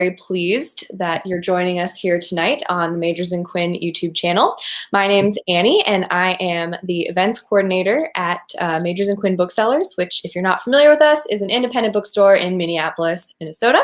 very pleased that you're joining us here tonight on the Majors and Quinn YouTube channel. My name's Annie, and I am the events coordinator at Majors and Quinn Booksellers, which, if you're not familiar with us, is an independent bookstore in Minneapolis, Minnesota.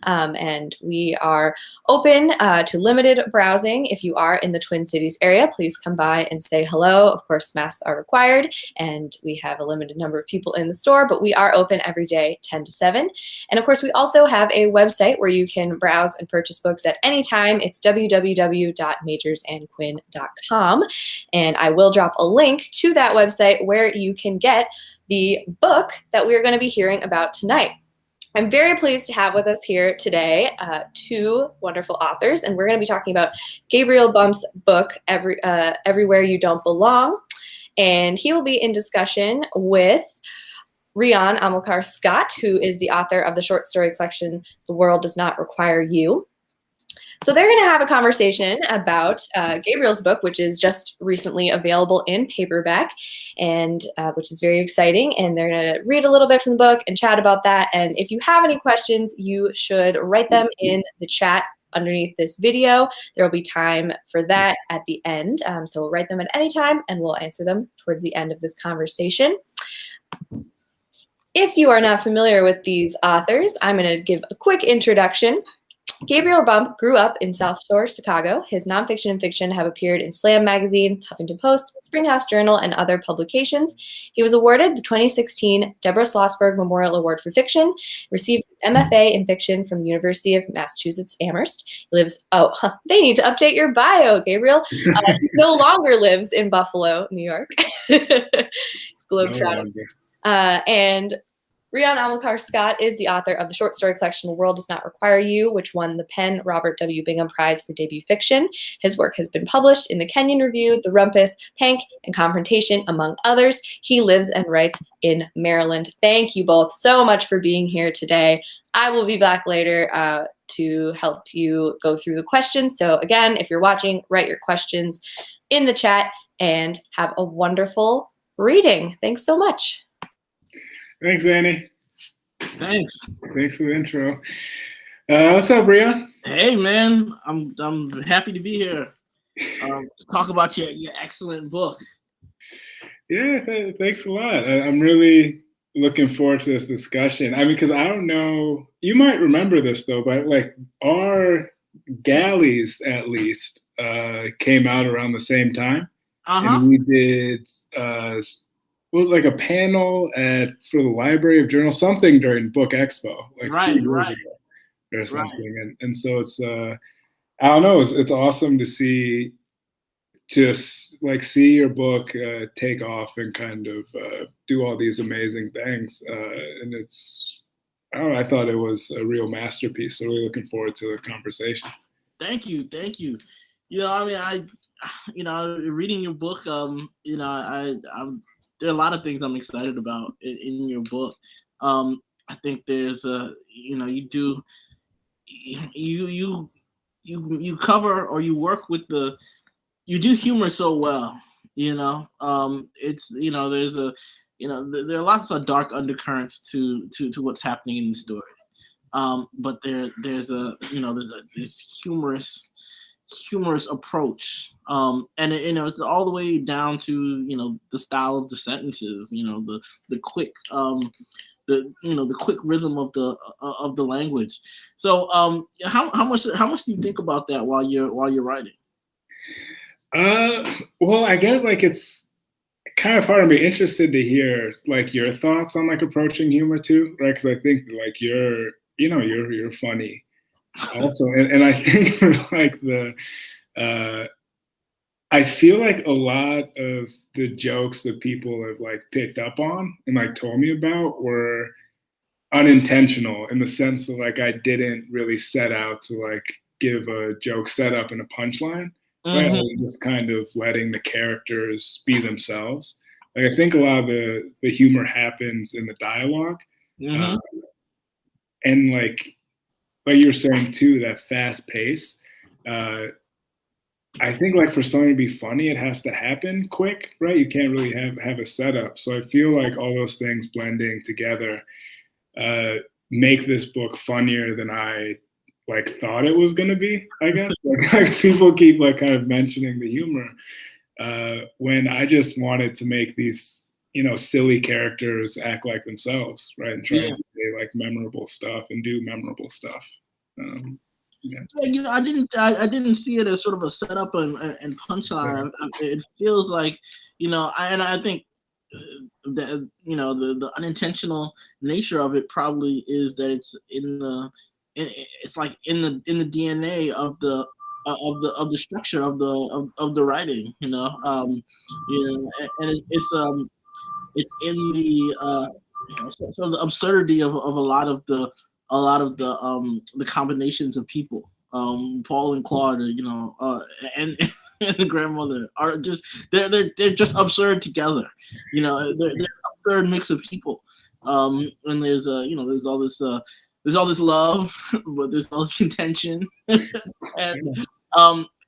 And we are open to limited browsing. If you are in the Twin Cities area, please come by and say hello. Of course, masks are required, and we have a limited number of people in the store, but we are open every day, 10 to 7. And of course, we also have a website where you can browse and purchase books at any time. It's www.majorsandquinn.com. And I will drop a link to that website where you can get the book that we're going to be hearing about tonight. I'm very pleased to have with us here today two wonderful authors, and we're going to be talking about Gabriel Bump's book, Everywhere You Don't Belong. And he will be in discussion with Rion Amilcar Scott, who is the author of the short story collection, The World Does Not Require You. So they're going to have a conversation about Gabriel's book, which is just recently available in paperback, and which is very exciting. And they're going to read a little bit from the book and chat about that. And if you have any questions, you should write them in the chat underneath this video. There will be time for that at the end. So we'll write them at any time, and we'll answer them towards the end of this conversation. If you are not familiar with these authors, I'm going to give a quick introduction. Gabriel Bump grew up in South Shore, Chicago. His nonfiction and fiction have appeared in Slam Magazine, Huffington Post, Springhouse Journal, and other publications. He was awarded the 2016 Deborah Schlossberg Memorial Award for Fiction, received an MFA in fiction from the University of Massachusetts Amherst. He lives, they need to update your bio, Gabriel. He no longer lives in Buffalo, New York. He's globetrotting. And Rion Amilcar Scott is the author of the short story collection The World Does Not Require You, which won the Penn Robert W. Bingham Prize for Debut Fiction. His work has been published in the Kenyon Review, The Rumpus, Pank, and Confrontation, among others. He lives and writes in Maryland. Thank you both so much for being here today. I will be back later to help you go through the questions. So again, if you're watching, write your questions in the chat and have a wonderful reading. Thanks so much. Thanks, Annie. Thanks for the intro. What's up, Rion? Hey, man. I'm happy to be here. Talk about your excellent book. Yeah, thanks a lot. I'm really looking forward to this discussion. I mean, because I don't know, you might remember this though, but like our galleys at least came out around the same time, and we did. It was like a panel for the Library of Journals, something during Book Expo, like 2 years ago or something. And so it's, I don't know, it's awesome to see your book take off and kind of do all these amazing things. And I thought it was a real masterpiece. So really looking forward to the conversation. Thank you. You know, I mean, reading your book, there are a lot of things I'm excited about in your book. I think there's you cover, or you work with you do humor so well. It's there's there are lots of dark undercurrents to what's happening in the story. But there's this humorous approach, and it's all the way down to the style of the sentences, the quick the quick rhythm of the language. So how much do you think about that while you're writing? Well, I guess it's kind of hard. I'd be interested to hear your thoughts on approaching humor too, right? Because I think you're funny also, and I think I feel like a lot of the jokes that people have picked up on and told me about were unintentional, in the sense that I didn't really set out to give a joke setup and a punchline. Right? I was just kind of letting the characters be themselves. I think a lot of the humor happens in the dialogue, and like you were saying too, that fast pace. I think for something to be funny, it has to happen quick, right? You can't really have a setup. So I feel like all those things blending together make this book funnier than I like thought it was gonna be, I guess. Like people keep like kind of mentioning the humor when I just wanted to make these, you know, silly characters act like themselves, right, and try Yeah. and say like memorable stuff and do memorable stuff. Yeah. Yeah, you know, I didn't see it as sort of a setup and punchline. It feels like, you know, I think that, you know, the unintentional nature of it probably is that it's it's like in the DNA of the structure of the writing, you know, and it's in the so the absurdity of a lot of the combinations of people. Paul and Claude, you know, and and the grandmother are just they're just absurd together. You know, they're an absurd mix of people. And there's you know, there's all this love, but there's all this contention, and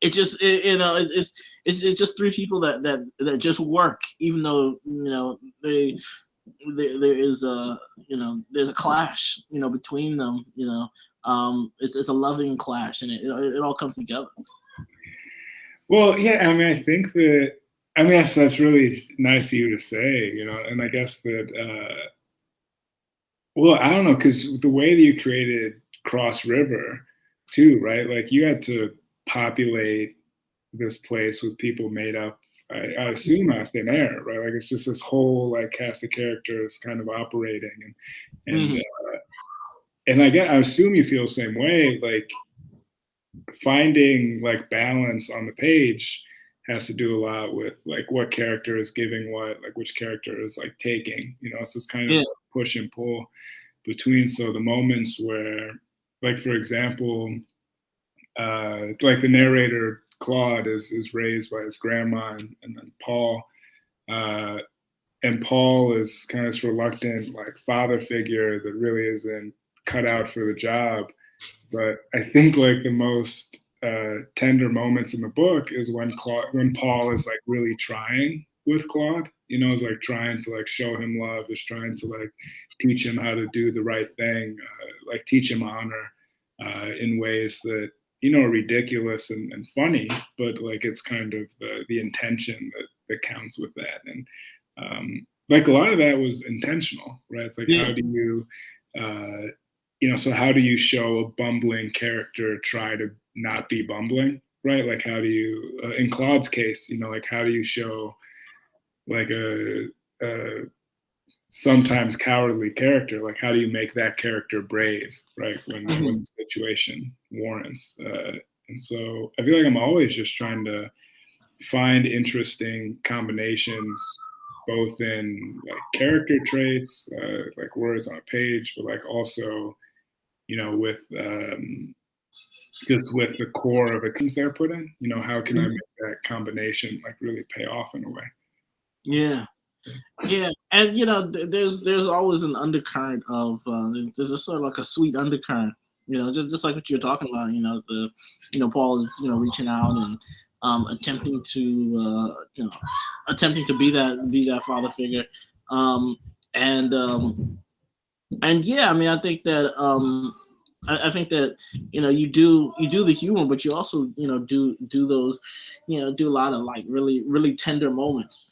it just you know, it's just three people that just work, even though, you know, there is a, you know, there's a clash, you know, between them, you know. It's a loving clash, and it all comes together. Well, yeah, I mean, I think that, I mean, that's really nice of you to say, you know, and I guess that, well, I don't know, because the way that you created Cross River, too, right? Like you had to populate this place with people made up, I assume, out of thin air, right? Like it's just this whole like cast of characters kind of operating, and Mhm. and I assume you feel the same way. Like finding like balance on the page has to do a lot with like what character is giving what, like which character is like taking. You know, it's this kind of Yeah. push and pull between. So the moments where, like for example, like the narrator Claude is raised by his grandma, and then Paul, uh, and Paul is kind of this reluctant like father figure that really isn't cut out for the job. But I think like the most tender moments in the book is when Paul is like really trying with Claude. You know, is like trying to like show him love, is trying to like teach him how to do the right thing, like teach him honor in ways that, you know, are ridiculous and funny, but like it's kind of the intention that counts with that. And like a lot of that was intentional, right? It's like Yeah. how do you you know, so how do you show a bumbling character try to not be bumbling, right? Like how do you, in Claude's case, you know, like how do you show like a sometimes cowardly character? Like how do you make that character brave, right? When Mhm. the situation warrants. And so I feel like I'm always just trying to find interesting combinations, both in like character traits, like words on a page, but like also, you know, with just with the core of it they're put in, you know, how can I make that combination like really pay off in a way? Yeah. Yeah, and you know, there's always an undercurrent of there's a sort of like a sweet undercurrent, you know, just like what you're talking about. You know, Paul is, you know, reaching out and attempting to attempting to be that father figure, um, and um, and yeah, I mean, I think that I think that, you know, you do the humor, but you also, you know, do those, you know, do a lot of like really tender moments.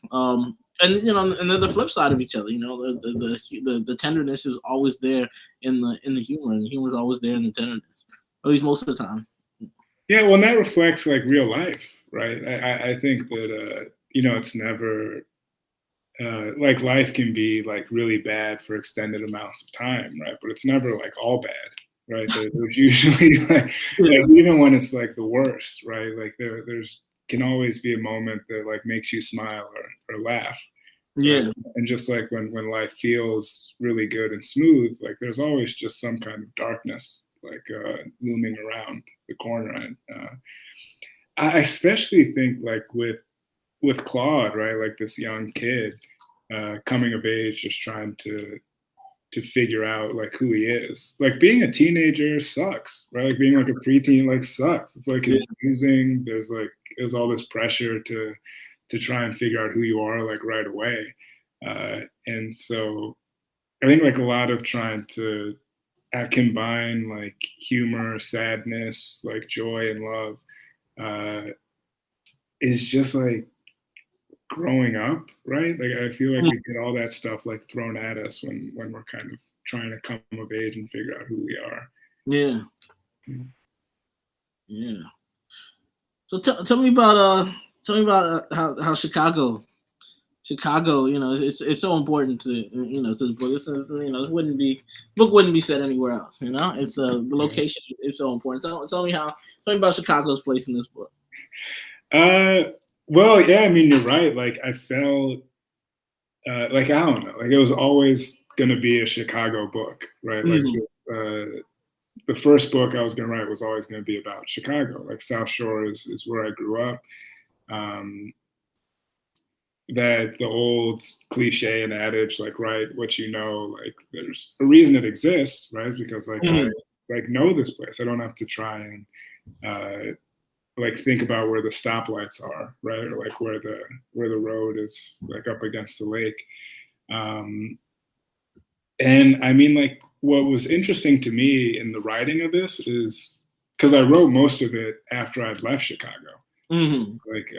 And you know, and they're the flip side of each other. You know, the tenderness is always there in the humor, and the humor is always there in the tenderness, at least most of the time. Yeah, well, and that reflects like real life, right? I think that you know, it's never like life can be like really bad for extended amounts of time, right? But it's never like all bad, right? There's usually like even when it's like the worst, right? Like there's can always be a moment that like makes you smile or laugh, right? Yeah, And just like when life feels really good and smooth, like there's always just some kind of darkness like looming around the corner. And I especially think like with Claude, right? Like this young kid coming of age, just trying to figure out like who he is. Like being a teenager sucks, right? Like being like a preteen like sucks. It's like yeah, confusing. There's all this pressure to try and figure out who you are like right away. And so I think like a lot of trying to combine like humor, sadness, like joy and love, is just like growing up, right? Like I feel like we get all that stuff like thrown at us when we're kind of trying to come of age and figure out who we are. Yeah. Yeah. So tell me about how Chicago, it's so important to to the book. It's, it wouldn't be set anywhere else. It's the location is so important. Tell me about Chicago's place in this book. Well, yeah, I mean, you're right. Like I felt like I don't know, like it was always gonna be a Chicago book, right? Like the first book I was gonna write was always gonna be about Chicago. Like South Shore is where I grew up. That the old cliche and adage, like write what you know, like there's a reason it exists, right? Because like I like know this place. I don't have to try and like think about where the stoplights are, right? Or like where the road is like up against the lake. And I mean, like what was interesting to me in the writing of this is because I wrote most of it after I'd left Chicago. Like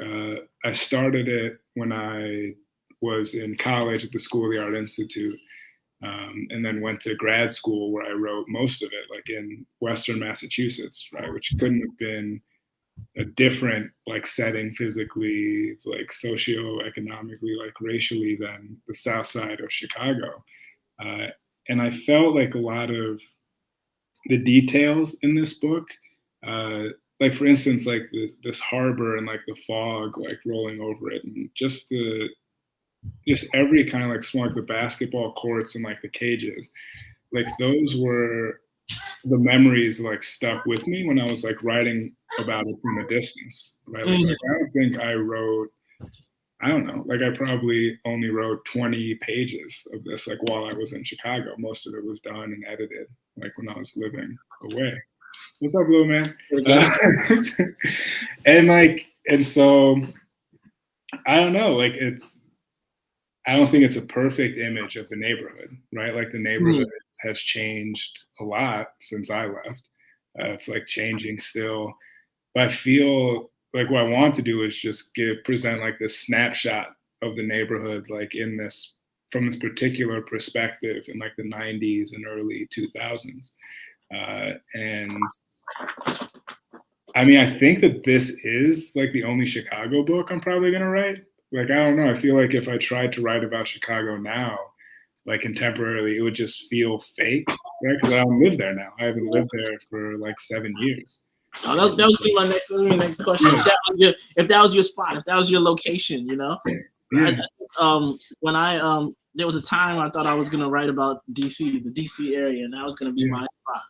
I started it when I was in college at the School of the Art Institute, and then went to grad school where I wrote most of it, like in Western Massachusetts, right? Which couldn't have been a different like setting physically, like socioeconomically, like racially than the South Side of Chicago. And I felt like a lot of the details in this book, like for instance, like this harbor and like the fog like rolling over it, and just every kind of like small, like the basketball courts and like the cages, like those were the memories like stuck with me when I was like writing about it from a distance, right? Like I don't think I wrote, I don't know, like I probably only wrote 20 pages of this like while I was in Chicago. Most of it was done and edited like when I was living away. What's up, little man? And so I don't know, like I don't think it's a perfect image of the neighborhood, right? Like the neighborhood has changed a lot since I left. It's like changing still, but I feel like what I want to do is just present like this snapshot of the neighborhood, like from this particular perspective in like the 90s and early 2000s. And I mean, I think that this is like the only Chicago book I'm probably gonna write. Like, I don't know. I feel like if I tried to write about Chicago now, like contemporarily, it would just feel fake, right? Because I don't live there now. I haven't lived there for like 7 years. Oh, that would be my next question. Yeah. If that was your spot, if that was your location, Yeah. When there was a time I thought I was gonna write about DC, the DC area, and that was gonna be my spot.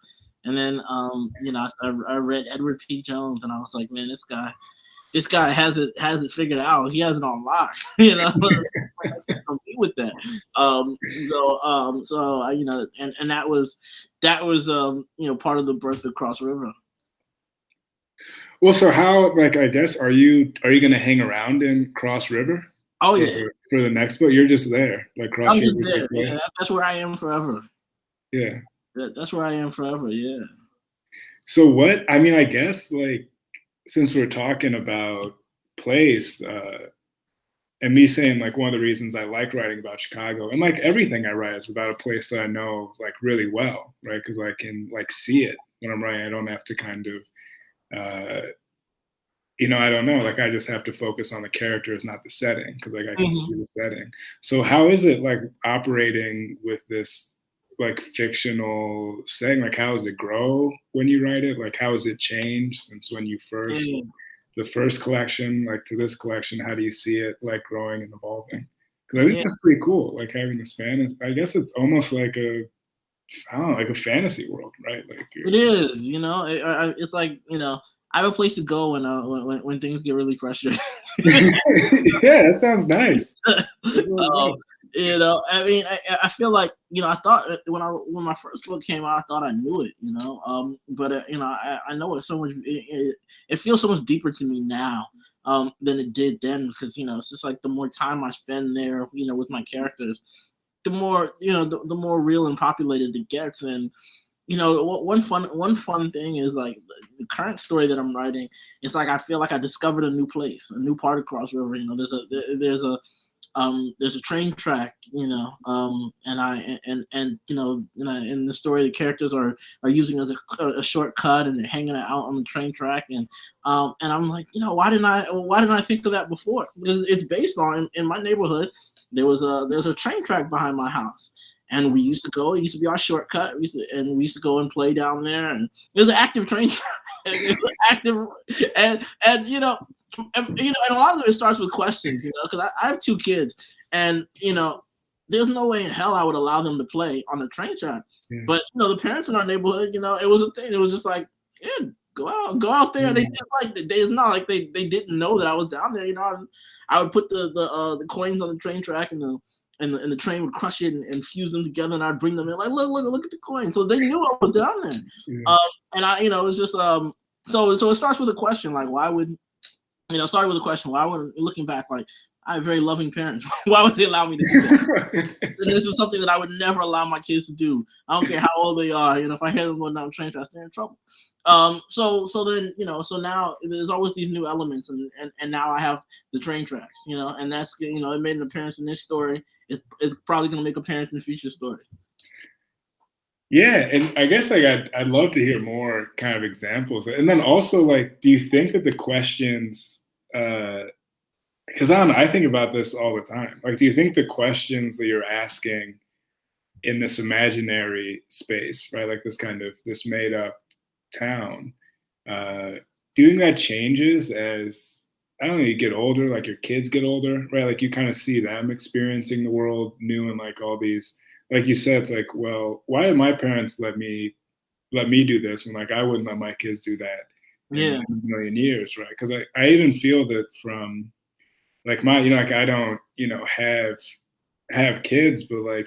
And then I read Edward P. Jones, and I was like, man, this guy has it figured out. He has it on lock. I can't compete with that. And that was part of the birth of Cross River. Well, so how, like, I guess, are you going to hang around in Cross River? Oh yeah. For the next book, you're just there, like Cross River. I'm just there. Yeah, that's where I am forever. Yeah. That's where I am forever. Yeah. So what? I mean, I guess like since we're talking about place, and me saying like one of the reasons I like writing about Chicago, and like everything I write is about a place that I know like really well, right? Because I can like see it when I'm writing. I don't have to kind of I don't know, like I just have to focus on the characters, not the setting, because like I can see the setting. So how is it like operating with this like fictional setting? Like how does it grow when you write it? Like how has it changed since when you first the first collection like to this collection? How do you see it like growing and evolving? Because I think that's pretty cool, like having this fantasy. I guess it's almost like like a fantasy world, right? Like it is, it's like I have a place to go when things get really frustrating. Yeah, that sounds nice. I mean, I feel like I thought when my first book came out, I thought I knew it, but I know it's so much. It feels so much deeper to me now than it did then, because it's just like the more time I spend there, with my characters, the more the more real and populated it gets, and one fun thing is like the current story that I'm writing. It's like I feel like I discovered a new place, a new part of Cross River. There's a train track, in the story the characters are using as a shortcut, and they're hanging out on the train track, and I'm like, why didn't I think of that before? Because it's based on, in my neighborhood, there's a train track behind my house. And we used to go. It used to be our shortcut. We used to go and play down there. And it was an active train track. It was active, and a lot of it starts with questions. Because I have 2 kids, and there's no way in hell I would allow them to play on the train track. Yeah. But the parents in our neighborhood, it was a thing. It was just like, yeah, go out there. Mm-hmm. They did it's not like they didn't know that I was down there. I would put the coins on the train track, and the train would crush it and fuse them together, and I'd bring them in like, look at the coins. So they knew I was down there. Yeah. And I, it was just so it starts with a question, like, why would, started with a question, why would, looking back, like, I have very loving parents. Why would they allow me to do that? And this is something that I would never allow my kids to do. I don't care how old they are. If I hear them going down the train track, they're in trouble. So then, so now there's always these new elements, and now I have the train tracks, and that's, it made an appearance in this story. It's probably going to make appearance in future stories. Yeah, and I guess like I'd love to hear more kind of examples, and then also like, do you think that the questions, because I don't know, I think about this all the time. Like, do you think the questions that you're asking in this imaginary space, right, like this made up town, do you think that changes as, I don't know, you get older, like your kids get older, right? Like you kind of see them experiencing the world new, and like all these, like you said, it's like, well, why did my parents let me do this when like I wouldn't let my kids do that in a million years, right? Because I even feel that from like my, like I don't, have kids, but like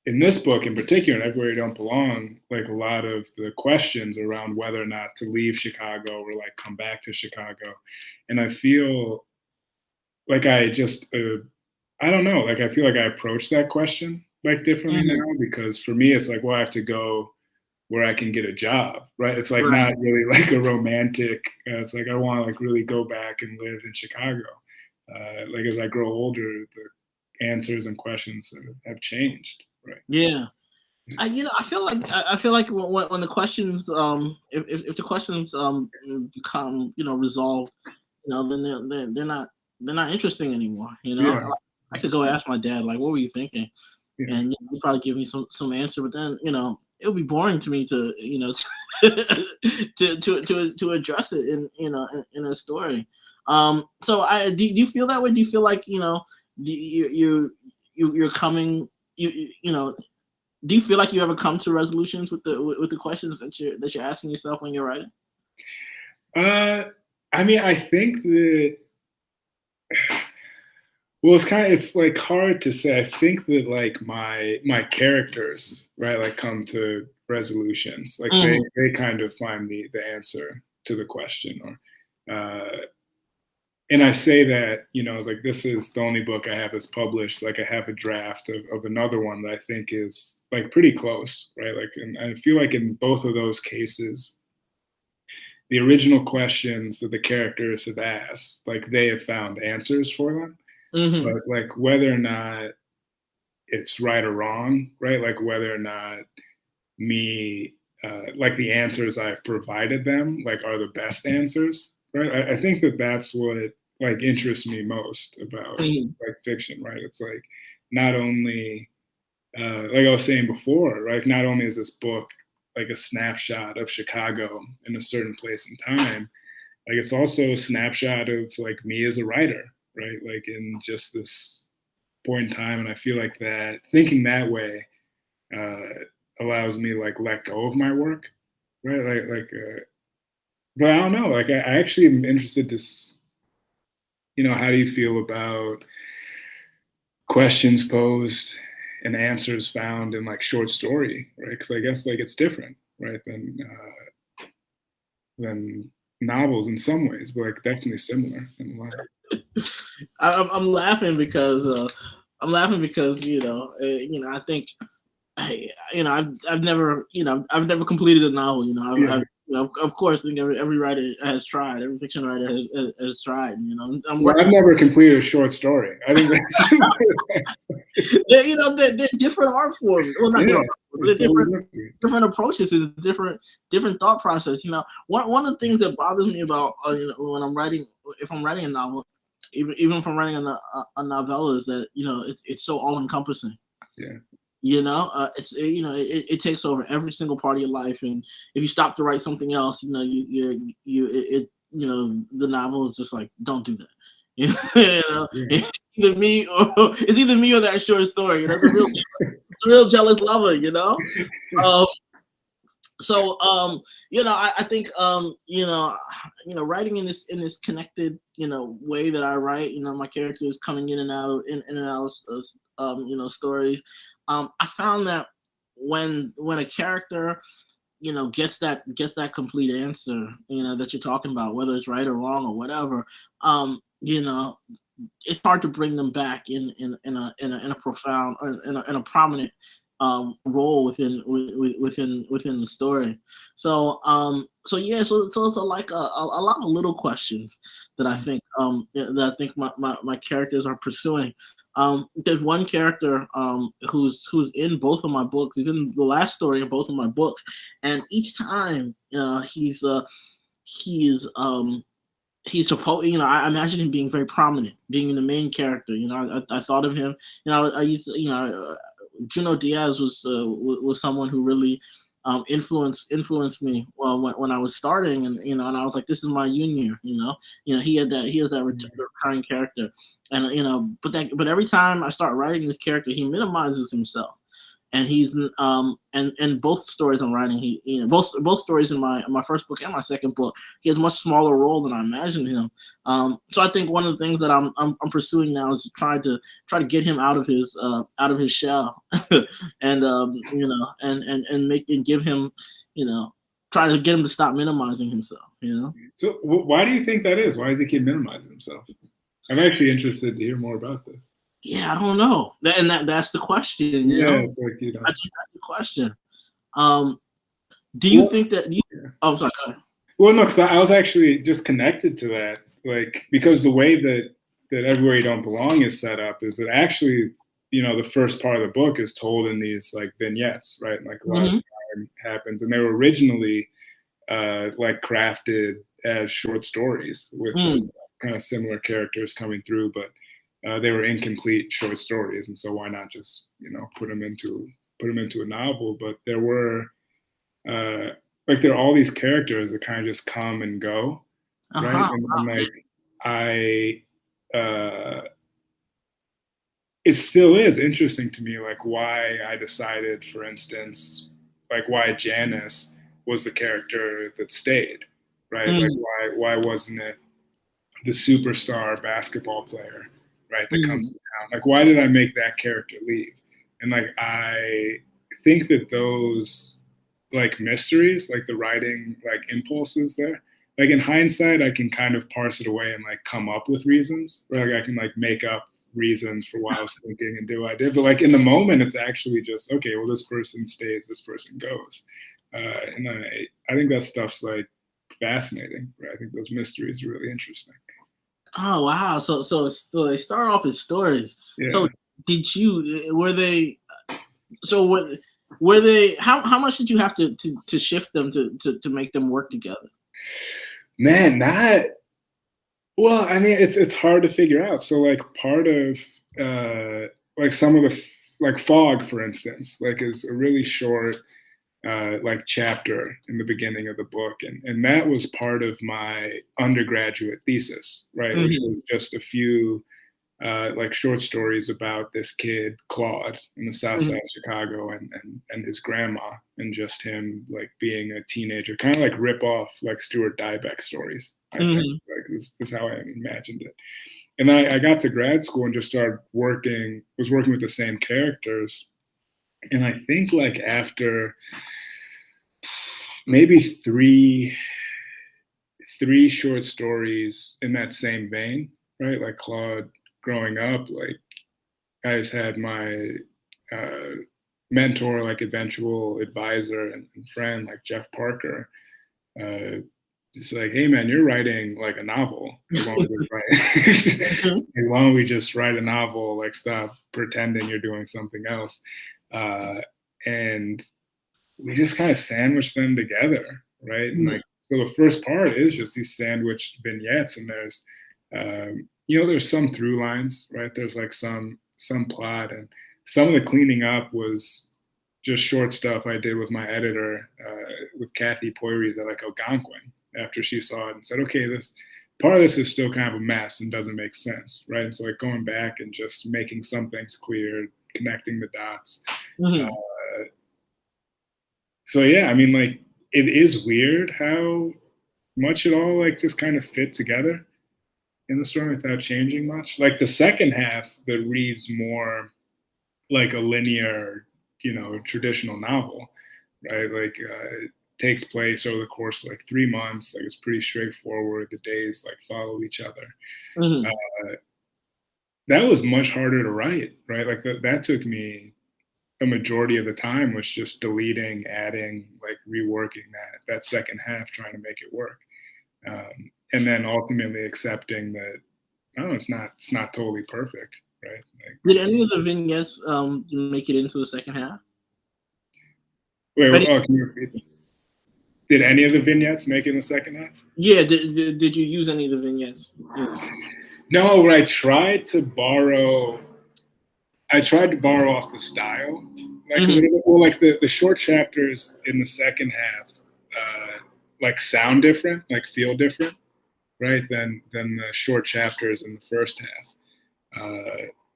in this book in particular, and Everywhere You Don't Belong, like a lot of the questions around whether or not to leave Chicago or like come back to Chicago. And I feel like I just, I don't know, like I feel like I approach that question like differently now, because for me, it's like, well, I have to go where I can get a job, right? It's like not really like a romantic, it's like I want to like really go back and live in Chicago. Like as I grow older, the answers and questions have changed. Right. Yeah. I feel like when the questions, if the questions become resolved, then they're not interesting anymore. Yeah. I could go ask my dad, like, what were you thinking? Yeah. And he'd probably give me some answer, but then it would be boring to me to to address it in a story. So do you feel that way? Do you feel like you're coming? Do you feel like you ever come to resolutions with the questions that you're asking yourself when you're writing? I mean, I think that, well, it's like hard to say. I think that like my characters, right, like come to resolutions. Like they kind of find the answer to the question, or and I say that, it's like, this is the only book I have that's published. Like I have a draft of another one that I think is like pretty close, right? Like, and I feel like in both of those cases, the original questions that the characters have asked, like they have found answers for them. But like whether or not it's right or wrong, right? Like whether or not me, like the answers I've provided them, like are the best answers, right? I think that that's what like interests me most about like fiction, right? It's like not only, like I was saying before, right? Not only is this book like a snapshot of Chicago in a certain place and time, like it's also a snapshot of like me as a writer, right? Like in just this point in time. And I feel like that thinking that way allows me to like let go of my work, right? But I don't know, like I actually am interested to, how do you feel about questions posed and answers found in like short story, right? Because I guess like it's different, right, than novels in some ways, but like definitely similar in a lot. I'm laughing because I think I've never completed a novel. Of course, I think every writer has tried. Every fiction writer has tried. I'm working. I've never completed a short story. I think that's they're different art forms. Well, not different, they're different approaches. It's different thought process. One of the things that bothers me about when I'm writing, if I'm writing a novel, even if I'm writing a novella, is that it's so all encompassing. Yeah. It takes over every single part of your life, and if you stop to write something else, the novel is just like, don't do that. It's either me or that short story. It's a real jealous lover. I think writing in this connected way that I write, my characters coming in and out of stories. I found that when a character gets that complete answer that you're talking about, whether it's right or wrong or whatever, it's hard to bring them back in a profound, in a prominent role within the story. So it's like a lot of little questions that I think my characters are pursuing. There's one character who's in both of my books. He's in the last story in both of my books, and each time he's supposed, I imagine him being very prominent, being the main character. I thought of him. I used to, Juno Diaz was someone who really influenced me when I was starting, and I was like, this is my junior. He has that recurring character, and but every time I start writing this character, he minimizes himself. And he's and both stories I'm writing, both stories in my first book and my second book, he has a much smaller role than I imagined him. So I think one of the things that I'm pursuing now is to try to get him out of his shell, and give him, try to get him to stop minimizing himself. So why do you think that is? Why does he keep minimizing himself? I'm actually interested to hear more about this. Yeah, I don't know. That's the question. It's like, I think that's the question. Do you think that? Oh, I'm sorry. Go ahead. Well, no, because I was actually just connected to that, like, because the way that Everywhere You Don't Belong is set up is that actually, the first part of the book is told in these like vignettes, right? Like a lot of time happens, and they were originally like crafted as short stories with kind of similar characters coming through, but they were incomplete short stories, and so why not just put them into a novel? But there were there are all these characters that kind of just come and go, right? And it still is interesting to me, like why I decided, for instance, like why Janice was the character that stayed, right? Like why wasn't it the superstar basketball player, right, that comes to town? Like, why did I make that character leave? And like, I think that those like mysteries, like the writing, like impulses there, like in hindsight, I can kind of parse it away and like come up with reasons, or like I can like make up reasons for why I was thinking and do what I did. But like in the moment, it's actually just, okay, well, this person stays, this person goes. And I think that stuff's like fascinating, right? I think those mysteries are really interesting. Oh wow! So they start off as stories. Yeah. So were they? How much did you have to shift them to make them work together? Man, well, I mean, it's hard to figure out. So like part of like some of the like Fog, for instance, like is a really short like chapter in the beginning of the book, and that was part of my undergraduate thesis, right? Which was just a few like short stories about this kid Claude in the South Side of Chicago, and his grandma, and just him like being a teenager, kind of like rip off like Stuart Dybek stories. I think like this is how I imagined it. And I got to grad school and just started working with the same characters. And I think like after maybe three short stories in that same vein, right? Like Claude growing up, like I just had my mentor, like eventual advisor and friend, like Jeff Parker, just like, hey man, you're writing like a novel. Like, why don't we just write? Mhm. Like, why don't we just write a novel? Like, stop pretending you're doing something else. And we just kind of sandwich them together, right? And like, so the first part is just these sandwiched vignettes, and there's, there's some through lines, right? There's like some plot, and some of the cleaning up was just short stuff I did with my editor, with Kathy Poiries at like Algonquin, after she saw it and said, okay, this part of this is still kind of a mess and doesn't make sense, right? And so like going back and just making some things clear, connecting the dots. Mhm. So yeah, I mean, like, it is weird how much it all like just kind of fit together in the story without changing much. Like the second half that reads more like a linear, traditional novel, right? Like it takes place over the course of like 3 months. Like it's pretty straightforward. The days like follow each other. Mhm. That was much harder to write, right? Like that took me a majority of the time was just deleting, adding, like reworking that second half, trying to make it work, and then ultimately accepting that it's not totally perfect, right? Like, Did any of the vignettes make it into the second half? wait, Any, can you repeat? Did any of the vignettes make it in the second half? yeah, did you use any of the vignettes? No, but I tried to borrow off the style, like a Mhm. little bit. Well, like the short chapters in the second half, like sound different, like feel different, right? Than the short chapters in the first half.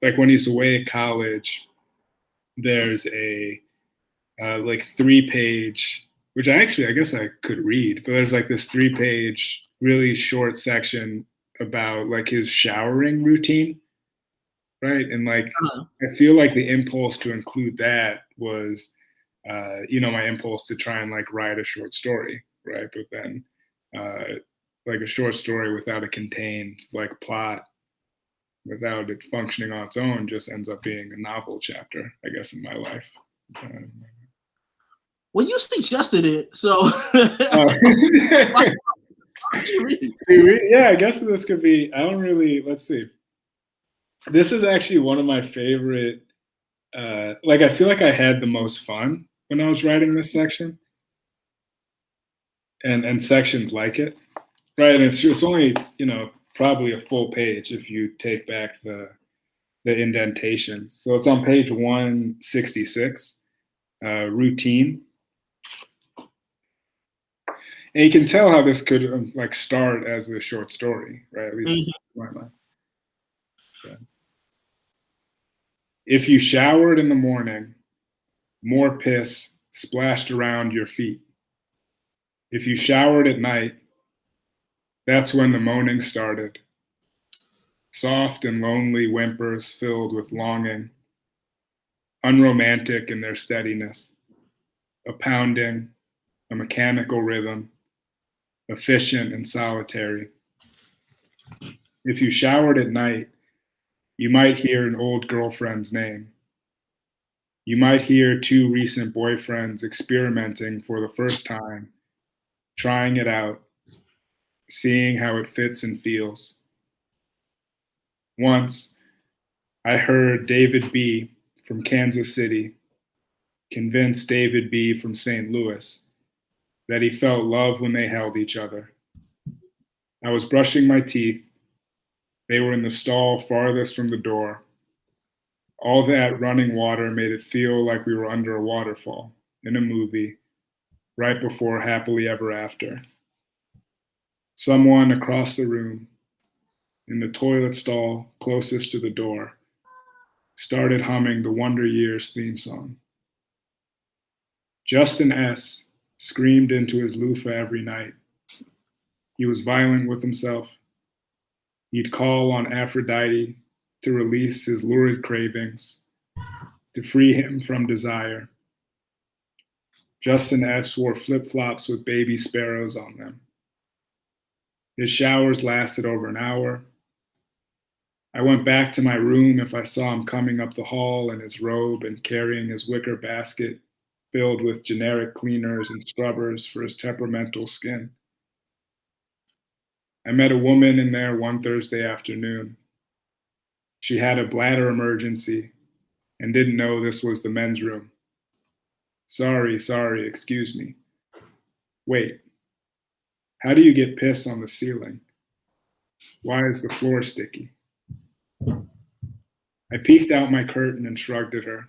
Like when he's away at college, there's a like 3-page, which I guess I could read, but there's like this 3-page, really short section about like his showering routine, right? And like Uh-huh. I feel like the impulse to include that was, my impulse to try and like write a short story, right? But then, like a short story without a contained like plot, without it functioning on its own, just ends up being a novel chapter, I guess, in my life. Well, you suggested it, so Uh, why don't you read? yeah, I guess this could be. I don't really. Let's see. This is actually one of my favorite. Like I feel like I had the most fun when I was writing this section, and sections like it, right? And it's only probably a full page if you take back the indentations. So it's on page 166, routine. And you can tell how this could like start as a short story, right? At least Mhm. my mind. So, if you showered in the morning, more piss splashed around your feet. If you showered at night, that's when the moaning started. Soft and lonely whimpers filled with longing, unromantic in their steadiness, a pounding, a mechanical rhythm, efficient and solitary. If you showered at night, you might hear an old girlfriend's name. You might hear 2 recent boyfriends experimenting for the first time, trying it out, seeing how it fits and feels. Once, I heard David B. from Kansas City convince David B. from St. Louis that he felt love when they held each other. I was brushing my teeth. They were in the stall farthest from the door. All that running water made it feel like we were under a waterfall in a movie right before Happily Ever After. Someone across the room, in the toilet stall closest to the door, started humming the Wonder Years theme song. Justin S. screamed into his loofah every night. He was violent with himself. He'd call on Aphrodite to release his lurid cravings, to free him from desire. Justin S. wore flip-flops with baby sparrows on them. His showers lasted over an hour. I went back to my room if I saw him coming up the hall in his robe and carrying his wicker basket filled with generic cleaners and scrubbers for his temperamental skin. I met a woman in there one Thursday afternoon. She had a bladder emergency and didn't know this was the men's room. Sorry, excuse me. Wait, how do you get piss on the ceiling? Why is the floor sticky? I peeked out my curtain and shrugged at her.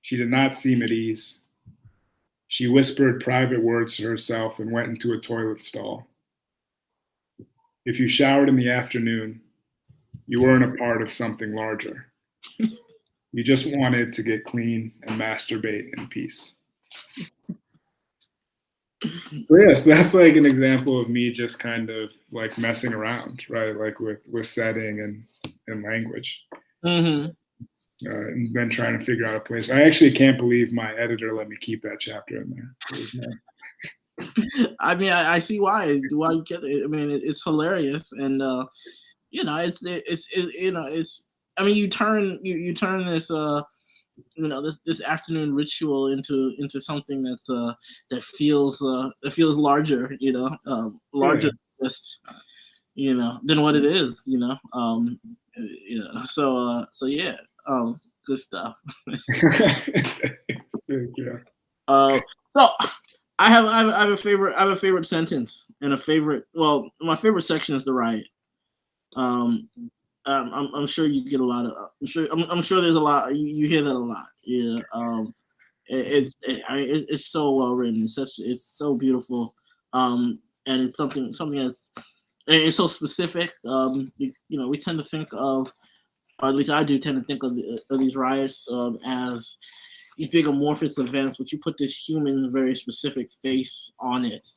She did not seem at ease. She whispered private words to herself and went into a toilet stall. If you showered in the afternoon, you weren't a part of something larger. You just wanted to get clean and masturbate in peace. Yes, that's like an example of me just kind of like messing around, right? Like with setting and language. Mm-hmm. And then trying to figure out a place. I actually can't believe my editor let me keep that chapter in there. I mean, I see why you get it. I mean, it's hilarious, and it's. I mean, you turn this this afternoon ritual into something that's that feels larger, larger than just than what it is, so yeah, good stuff. Yeah. So I have a favorite sentence and a favorite. Well, my favorite section is the riot. I'm sure you get a lot of. I'm sure there's a lot. You hear that a lot. Yeah. It's so well written. It's so beautiful. And it's something that's. And it's so specific. We tend to think of, or at least I do tend to think of these riots as these big amorphous events, but you put this human, very specific face on it,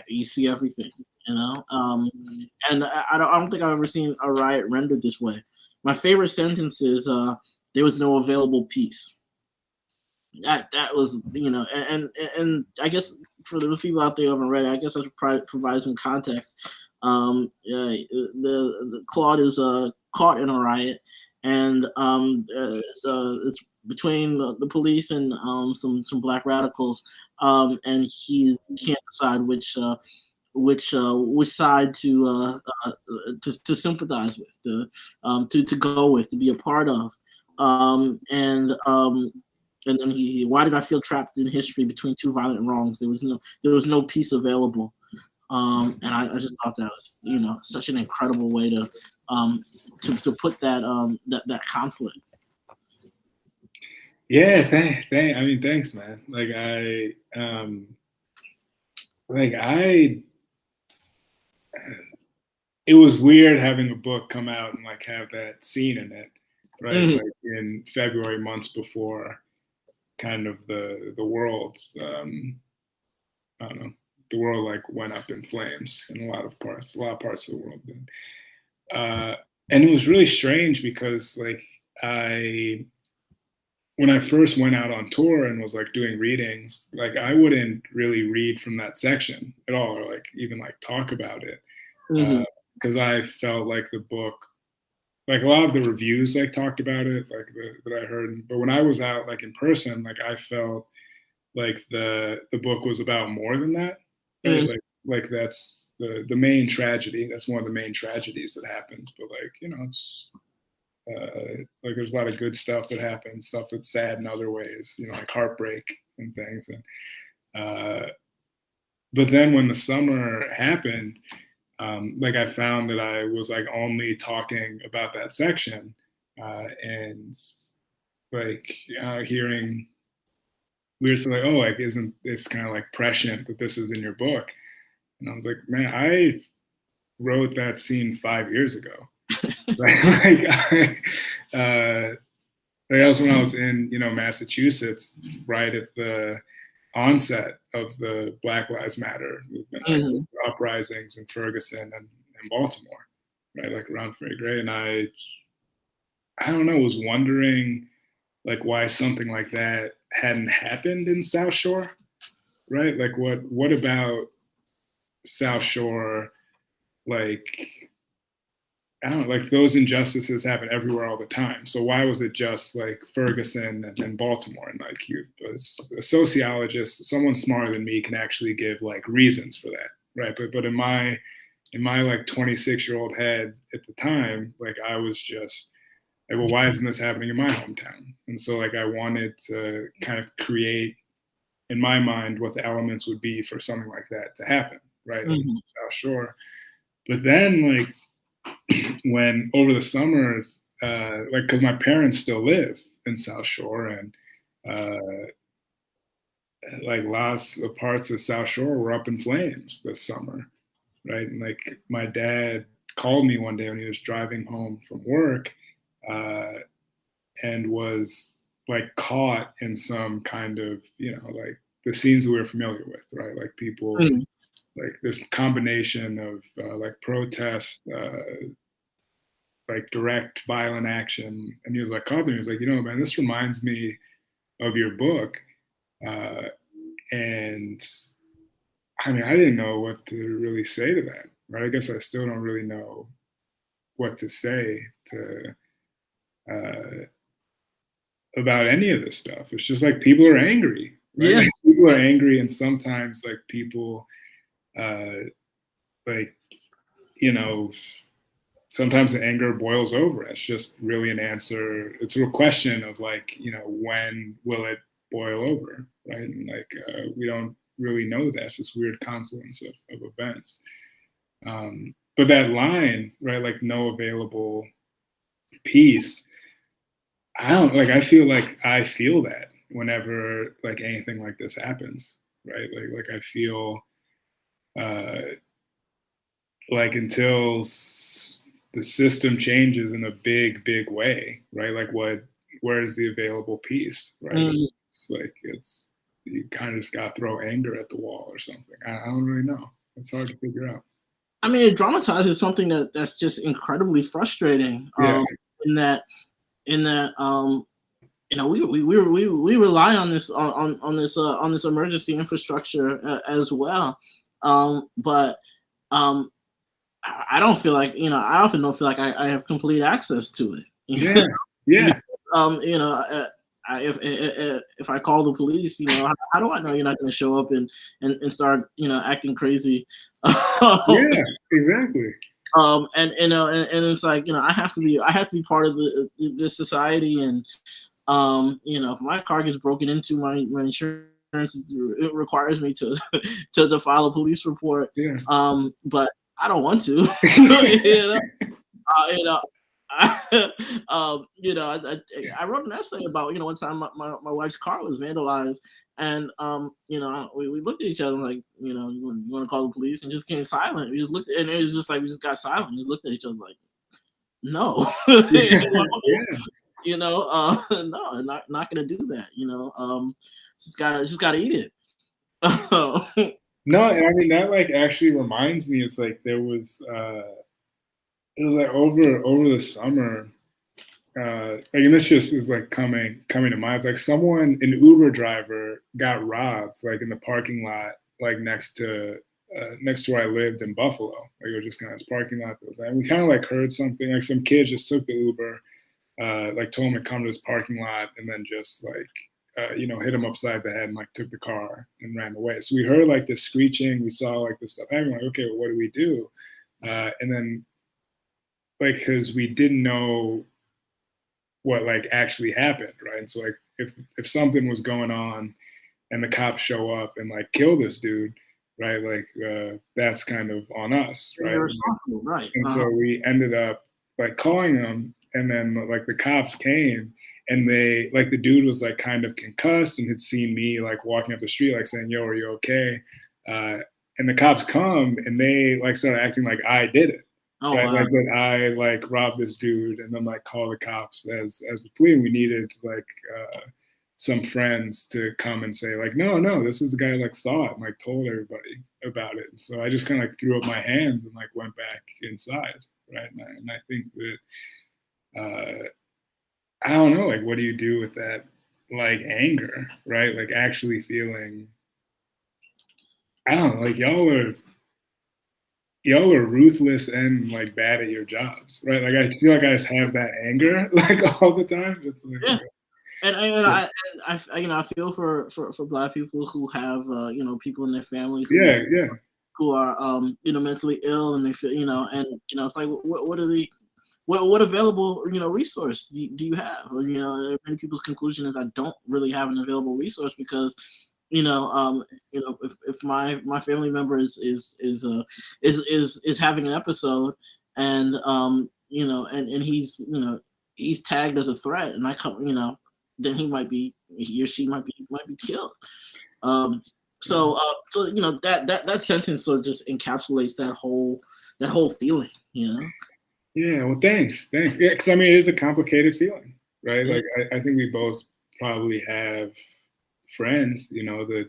you see everything, and I don't think I've ever seen a riot rendered this way. My favorite sentence is, "There was no available peace." That was, and I guess for those people out there who haven't read it, I guess I should provide some context. The Claude is caught in a riot, and it's between the police and some black radicals, and he can't decide which side to sympathize with, to go with, to be a part of, and then why did I feel trapped in history between two violent wrongs? There was no peace available. And I just thought that was, such an incredible way to put that conflict. Yeah, thanks, man. It was weird having a book come out and like have that scene in it, right? Mm-hmm. Like in February, months before kind of the world, I don't know, the world like went up in flames in a lot of parts of the world did. And it was really strange because like when I first went out on tour and was like doing readings, like I wouldn't really read from that section at all, or like even like talk about it. Mm-hmm. Because I felt like the book, like a lot of the reviews like talked about it, like that I heard, but when I was out like in person, like I felt like the book was about more than that, right? Mm-hmm. Like that's the main tragedy. That's one of the main tragedies that happens. But like it's like there's a lot of good stuff that happens, stuff that's sad in other ways, like heartbreak and things. And but then when the summer happened, like I found that I was like only talking about that section, and like hearing weird stuff like, oh, like isn't this kind of like prescient that this is in your book? And I was like, man, I wrote that scene 5 years ago. That was when I was in Massachusetts, right at the onset of the Black Lives Matter movement, like Mm-hmm. uprisings in Ferguson and Baltimore, right, like around Freddie Gray. And I don't know, was wondering like why something like that hadn't happened in South Shore, right? Like what about South Shore like I don't know, like those injustices happen everywhere all the time. So why was it just like Ferguson and Baltimore? And like you, as a sociologist, someone smarter than me can actually give like reasons for that, right? But in my like 26-year-old head at the time, like I was just like, well, why isn't this happening in my hometown? And so like I wanted to kind of create in my mind what the elements would be for something like that to happen, right? Mhm. In South Shore. But then like when over the summers, like because my parents still live in South Shore, and uh, like lots of parts of South Shore were up in flames this summer, right? And like my dad called me one day when he was driving home from work, uh, and was like caught in some kind of, you know, like the scenes we were familiar with, right? Like people, Mhm. like this combination of like protest, like direct violent action. And he was like, called me, he was like, you know, man, this reminds me of your book. Uh, and I mean, I didn't know what to really say to that, right? I guess I still don't really know what to say to uh, about any of this stuff. It's just like people are angry, right? Yeah. Like, people are angry, and sometimes like people, uh, like you know, sometimes the anger boils over. It's just really an answer. It's a question of like, you know, when will it boil over, right? And like we don't really know that. It's this weird confluence of events. But that line, right, like no available peace, I don't like. I feel like I feel that whenever like anything like this happens, right? Like I feel uh, like until the system changes in a big way, right? Like where is the available peace, right? Mhm. It's like it's you kind of just got to throw anger at the wall or something. I don't really know. It's hard to figure out. I mean, it dramatizes something that's just incredibly frustrating. Yeah, In that you know, we rely on this on this emergency infrastructure as well. But I don't feel like, you know, I often don't feel like I have complete access to it. yeah, yeah, You know, if I call the police, you know, how do I know you're not going to show up and start, you know, acting crazy? yeah. Exactly. And you know, and it's like, you know, I have to be part of this society, and you know, if my car gets broken into, my insurance it requires me to to file a police report. Yeah. But I don't want to. You know, you know, you know, I wrote an essay about, you know, one time my wife's car was vandalized, and you know, we looked at each other like, you know, you want to call the police, and just came silent. We just looked, and it was just like we just got silent. We looked at each other like, no, Yeah, yeah. you know, no, not gonna do that. You know, just gotta eat it. No, I mean that like actually reminds me. It's like there was it was like over the summer. Like, and this just is like coming to mind. It's like someone, an Uber driver, got robbed like in the parking lot, like next to where I lived in Buffalo. Like it was just kind of this parking lot that was, and we kind of like heard something. Like some kid just took the Uber, like told him to come to this parking lot, and then just like you know, hit him upside the head and like took the car and ran away. So we heard like this screeching. We saw like this stuff happening. Like, okay, well, what do we do? And then like because we didn't know what like actually happened, right? And so like if something was going on and the cops show up and like kill this dude, right? Like that's kind of on us, right? You're responsible, right? And so we ended up like calling them, and then like the cops came, and they like the dude was like kind of concussed and had seen me like walking up the street, like saying, "Yo, are you okay?" And the cops come and they like started acting like I did it, Oh right? wow. Like that I like robbed this dude, and then like call the cops as a plea. And we needed like some friends to come and say like, no, this is the guy who like saw it and like told everybody about it. And so I just kind of like threw up my hands and like went back inside, right? And I think that I don't know, like what do you do with that like anger, right? Like actually feeling, I don't know, like y'all are y'all are ruthless and like bad at your jobs, right? Like I feel like I just have that anger like all the time. It's like, Yeah. And I feel for Black people who have people in their family yeah, yeah. who are mentally ill, and they feel and it's like what are the what available resource do you have? Many people's conclusion is I don't really have an available resource because if my family member is having an episode and and he's tagged as a threat, and I come then he or she might be killed. So that sentence sort of just encapsulates that whole feeling, Yeah, well, thanks. Yeah, because I mean, it is a complicated feeling, right? Yeah. Like, I think we both probably have friends, that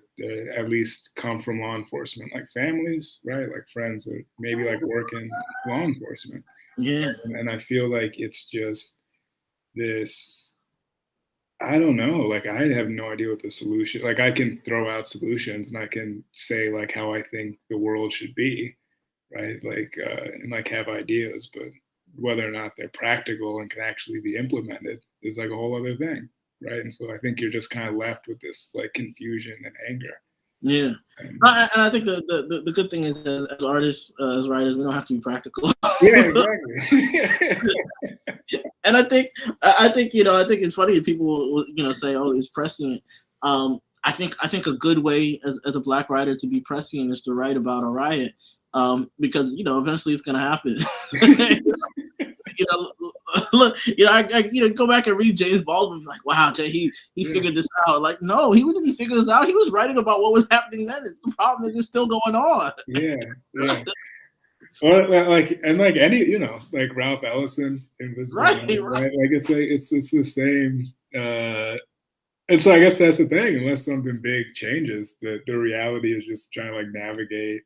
at least come from law enforcement, like families, right? Like friends that maybe like work in law enforcement. Yeah. And I feel like it's just this, I don't know, like I have no idea what the solution, like I can throw out solutions and I can say like how I think the world should be, right? Like, and like have ideas, but whether or not they're practical and can actually be implemented is like a whole other thing, right? And so I think you're just kind of left with this like confusion and anger. Yeah, and I think the good thing is as artists, as writers, we don't have to be practical. Yeah, exactly. And I think it's funny that people say, "Oh, it's prescient." I think a good way as a Black writer to be prescient is to write about a riot, because eventually it's gonna happen. Look, I go back and read James Baldwin's like, wow, Jay, he figured this out. Like, no, he didn't figure this out. He was writing about what was happening then. The problem is it's still going on. Yeah. Or like any, like Ralph Ellison, Invisible Right. Like it's the same. And so I guess that's the thing. Unless something big changes, the reality is just trying to like navigate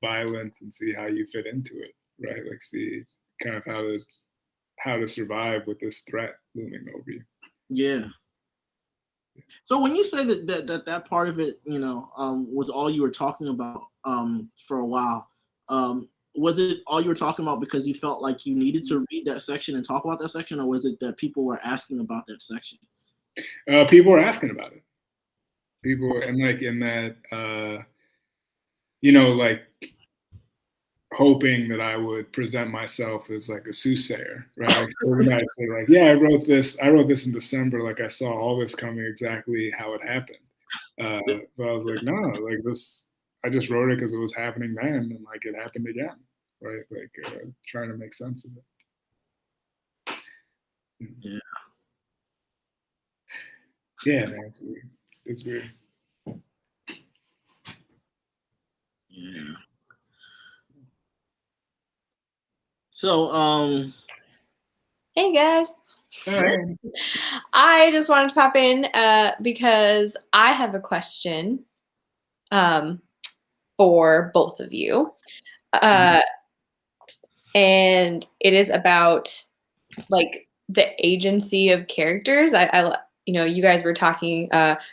violence and see how you fit into it, right? Like see kind of how to survive with this threat looming over you. Yeah. So when you say that part of it, was all you were talking about for a while, was it all you were talking about because you felt like you needed to read that section and talk about that section, or was it that people were asking about that section? People were asking about it. People, and like in that, like hoping that I would present myself as like a soothsayer, right? Like I'd say like, yeah, I wrote this in December. Like I saw all this coming exactly how it happened. But I was like, no, like this, I just wrote it because it was happening then, and like it happened again, right? Like trying to make sense of it. Yeah. Yeah, man, it's weird. It's weird. Yeah. So, hey guys. Hi. I just wanted to pop in because I have a question for both of you. And it is about like the agency of characters. I you guys were talking,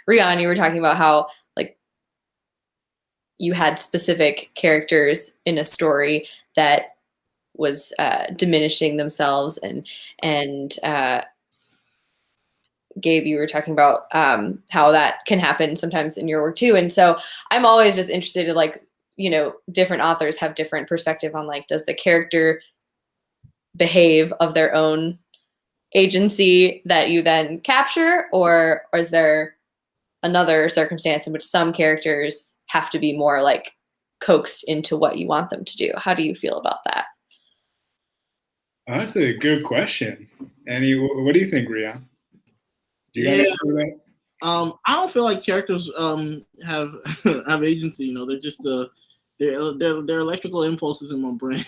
Rion, you were talking about how like you had specific characters in a story that was diminishing themselves, and Gabe, you were talking about how that can happen sometimes in your work too. And so I'm always just interested in like, different authors have different perspective on like, does the character behave of their own agency that you then capture, or is there another circumstance in which some characters have to be more like coaxed into what you want them to do? How do you feel about that? That's a good question. Annie, what do you think, Rion? Do you answer that? I don't feel like characters have have agency. They're just they're electrical impulses in my brain,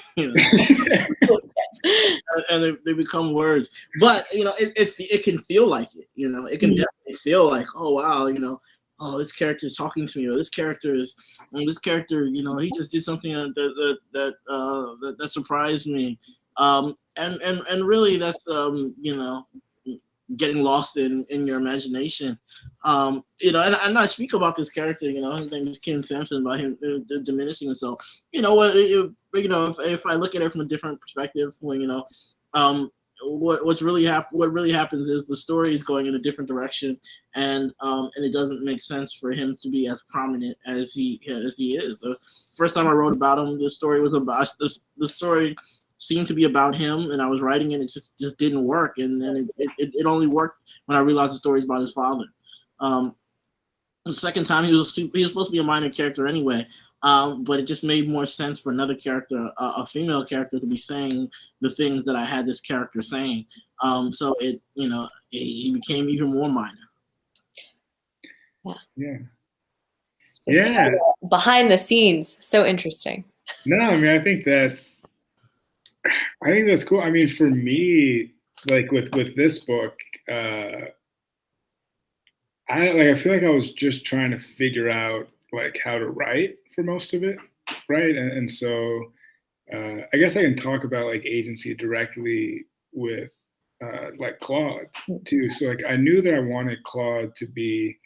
and they become words. But it can feel like it. It can definitely feel like, oh wow, oh, this character is talking to me, or this character he just did something that surprised me. And really that's getting lost in your imagination. You know, and I speak about this character, you know, his name is Ken Sampson, about him diminishing himself. You know what? You know, if I look at it from a different perspective, when you know, what really happens is the story is going in a different direction, and it doesn't make sense for him to be as prominent as he is. The first time I wrote about him, the story was about the story seemed to be about him, and I was writing it. It just didn't work, and then it only worked when I realized the story is about his father. The second time he was supposed to be a minor character anyway, but it just made more sense for another character, a female character, to be saying the things that I had this character saying. So he became even more minor. Yeah. Behind the scenes, so interesting. No, I mean, I think that's cool. I mean, for me, like with this book, I feel like I was just trying to figure out like how to write for most of it, right? And so I guess I can talk about like agency directly with like Claude too. So like I knew that I wanted Claude to be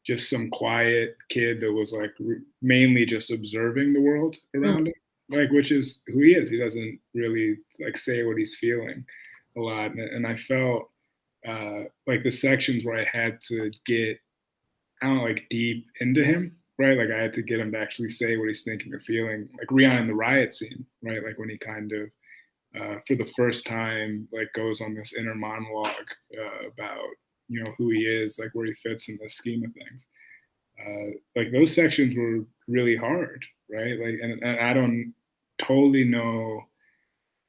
just some quiet kid that was like mainly just observing the world around him, like, which is who he is. He doesn't really like say what he's feeling a lot, and I felt like the sections where I had to get, I don't know, like deep into him, right? Like I had to get him to actually say what he's thinking or feeling, like Rion in the riot scene, right? Like when he kind of, for the first time, like goes on this inner monologue about, you know, who he is, like where he fits in the scheme of things. Like those sections were really hard, right? Like, and I don't totally know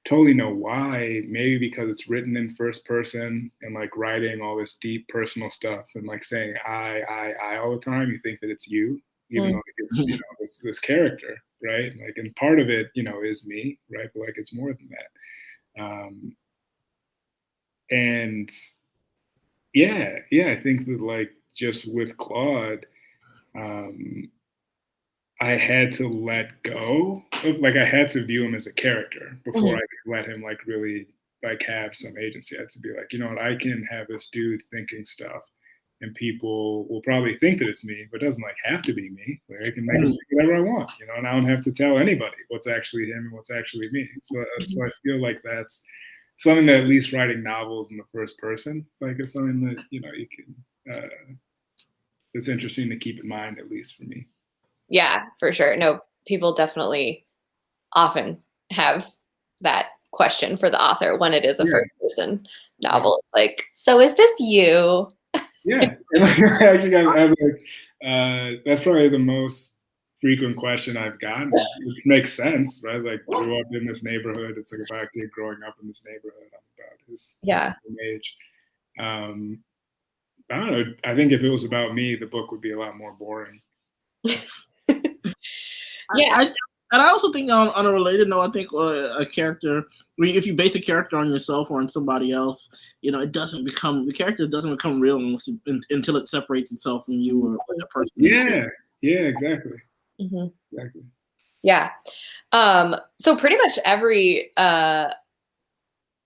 why. Maybe because it's written in first person and like writing all this deep personal stuff and like saying I all the time. You think that it's you, even though it's, you know, this character, right? Like, and part of it, you know, is me, right? But like it's more than that. And yeah, I think that like just with Claude, I had to let go of, like, I had to view him as a character before I could let him like really like have some agency. I had to be like, you know what, I can have this dude thinking stuff and people will probably think that it's me, but it doesn't like have to be me. Like I can make him think whatever I want, you know, and I don't have to tell anybody what's actually him and what's actually me. So I feel like that's something that at least writing novels in the first person, like it's something that, you know, you can, it's interesting to keep in mind, at least for me. Yeah, for sure. No, people definitely often have that question for the author when it is a first person novel. It's like, so is this you? Yeah. I actually got like, that's probably the most frequent question I've gotten, which makes sense, right? Like grew up in this neighborhood. It's like about a kid growing up in this neighborhood. I'm about his same age. I don't know. I think if it was about me, the book would be a lot more boring. Yeah. And I also think on a related note, I think a character, if you base a character on yourself or on somebody else, you know, the character doesn't become real until it separates itself from you or the person. Yeah, exactly. Exactly. Yeah. So pretty much every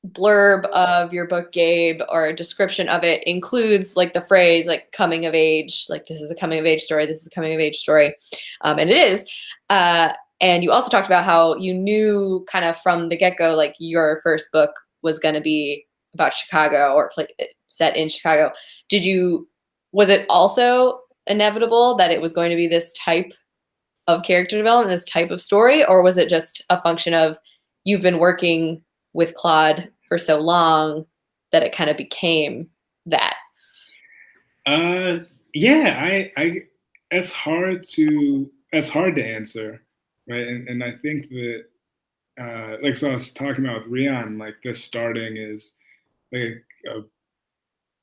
blurb of your book, Gabe, or a description of it includes like the phrase like coming of age, like this is a coming of age story, this is a coming of age story. And it is. And you also talked about how you knew kind of from the get-go, like your first book was going to be about Chicago or set in Chicago. Was it also inevitable that it was going to be this type of character development, this type of story, or was it just a function of you've been working with Claude for so long that it kind of became that? Yeah, I it's hard to answer, right? And I think that like, so I was talking about with Rion, like this starting is like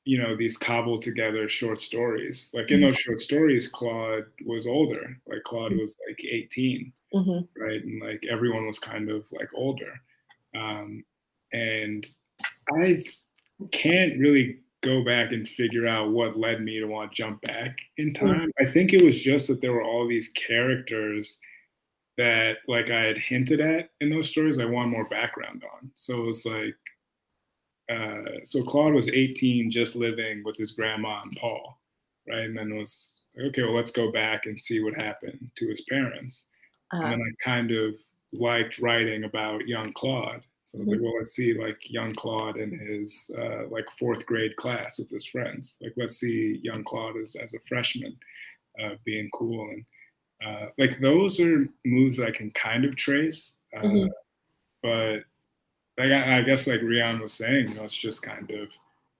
you know, these cobbled together short stories. Like in those short stories, Claude was older. Like Claude was like 18, right? And like everyone was kind of like older. And I can't really go back and figure out what led me to want to jump back in time. I think it was just that there were all these characters that like I had hinted at in those stories I want more background on. So it was like so Claude was 18, just living with his grandma and Paul, right? And then was okay, well, let's go back and see what happened to his parents. And then I kind of liked writing about young Claude. So I was like, well, let's see like young Claude in his like 4th grade class with his friends. Like, let's see young Claude as a freshman being cool. And like those are moves that I can kind of trace. But like, I guess like Rion was saying, it's just kind of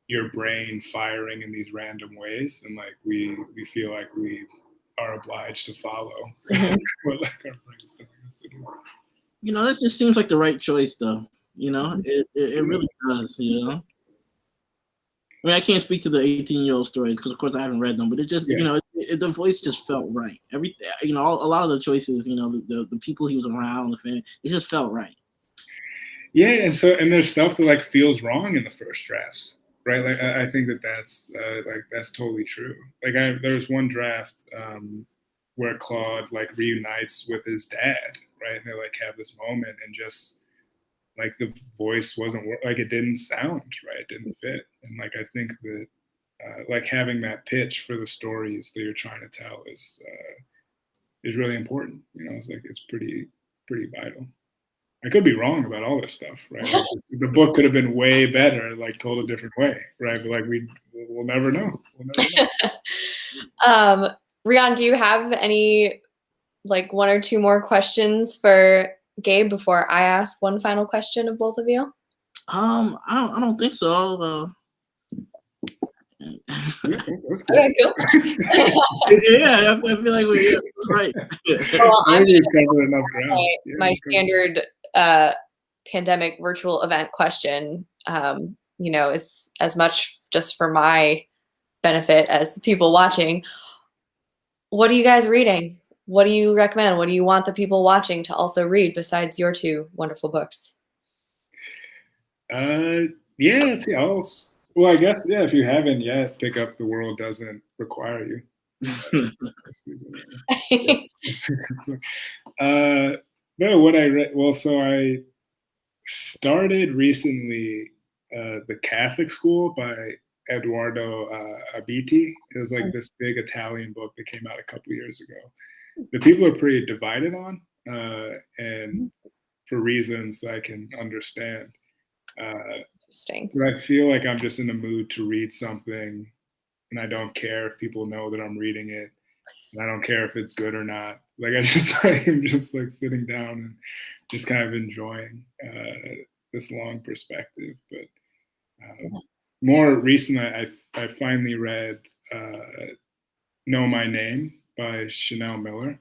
your brain firing in these random ways. And like we feel like we are obliged to follow what like our brain's telling us to do. That just seems like the right choice, though. It really does. I mean, I can't speak to the 18-year-old stories because, of course, I haven't read them. But it just, the voice just felt right. A lot of the choices, the people he was around, the fan, it just felt right. Yeah, and there's stuff that like feels wrong in the first drafts, right? Like I think that's totally true. Like there's one draft where Claude like reunites with his dad, right? And they like have this moment, and just like the voice wasn't like it didn't sound right, it didn't fit. And like I think that like having that pitch for the stories that you're trying to tell is really important. It's like it's pretty vital. I could be wrong about all this stuff, right? Like the book could have been way better, like told a different way, right? But like we'll never know. Rion, do you have any like 1 or 2 more questions for Gabe before I ask one final question of both of you? I don't think so. Okay, cool. Yeah, I feel like we're right. Well, I'm we've covered enough ground. my standard pandemic virtual event question, is as much just for my benefit as the people watching. What are you guys reading? What do you recommend? What do you want the people watching to also read besides your 2 wonderful books? Yeah, let's see. Well, I guess, yeah, if you haven't yet, pick up The World Doesn't Require You. No, what I read, well, so I started recently The Catholic School by Eduardo Abiti. It was like this big Italian book that came out a couple years ago. The people are pretty divided on, and for reasons that I can understand. Interesting. But I feel like I'm just in the mood to read something, and I don't care if people know that I'm reading it, and I don't care if it's good or not. Like I'm just like sitting down and just kind of enjoying this long perspective. But more recently, I finally read Know My Name by Chanel Miller,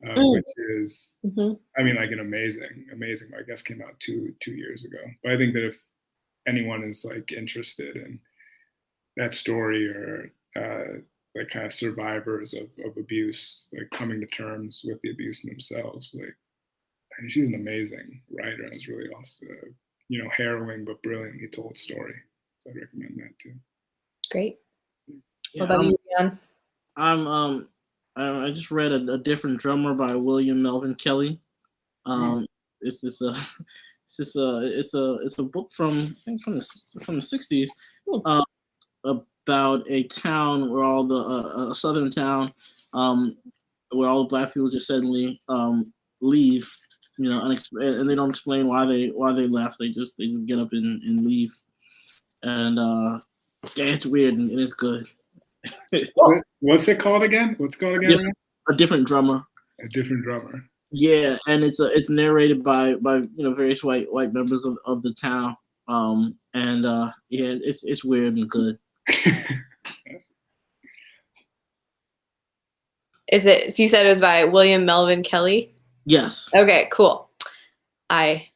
which is, I mean, like an amazing, I guess came out two years ago. But I think that if anyone is like interested in that story, or like kind of survivors of abuse, like coming to terms with the abuse themselves, like I mean, she's an amazing writer, and it's really also, harrowing but brilliantly told story. So I recommend that too. Great. Yeah, what about you, Rion? I just read a Different Drummer by William Melvin Kelly. It's a book from the 60s about a town where all the a southern town where all the black people just suddenly leave, and they don't explain why they left. They just get up and leave, and yeah, it's weird and it's good. What's it called again? A Different Drummer. A Different Drummer. Yeah, and it's narrated by various white members of the town, and yeah, it's weird and good. Is it? So you said it was by William Melvin Kelly? Yes. Okay, cool. I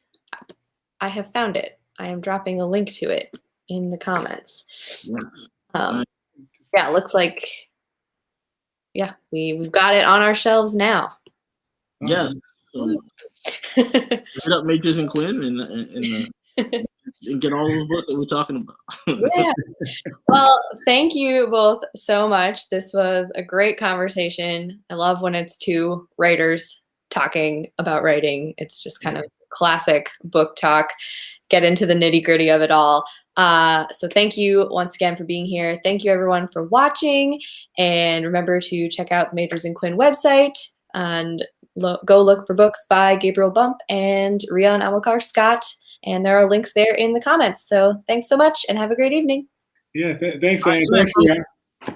have found it. I am dropping a link to it in the comments. Yes. Yeah, it looks like, yeah, we've got it on our shelves now. Yes. So, hit up Majors and Quinn and get all those books that we're talking about. Yeah. Well, thank you both so much. This was a great conversation. I love when it's 2 writers talking about writing. It's just kind of classic book talk. Get into the nitty-gritty of it all. So thank you once again for being here. Thank you everyone for watching, and remember to check out the Majors and Quinn website and go look for books by Gabriel Bump and Rion Amilcar Scott, and there are links there in the comments. So thanks so much and have a great evening. Yeah, thanks, Anne. Thanks,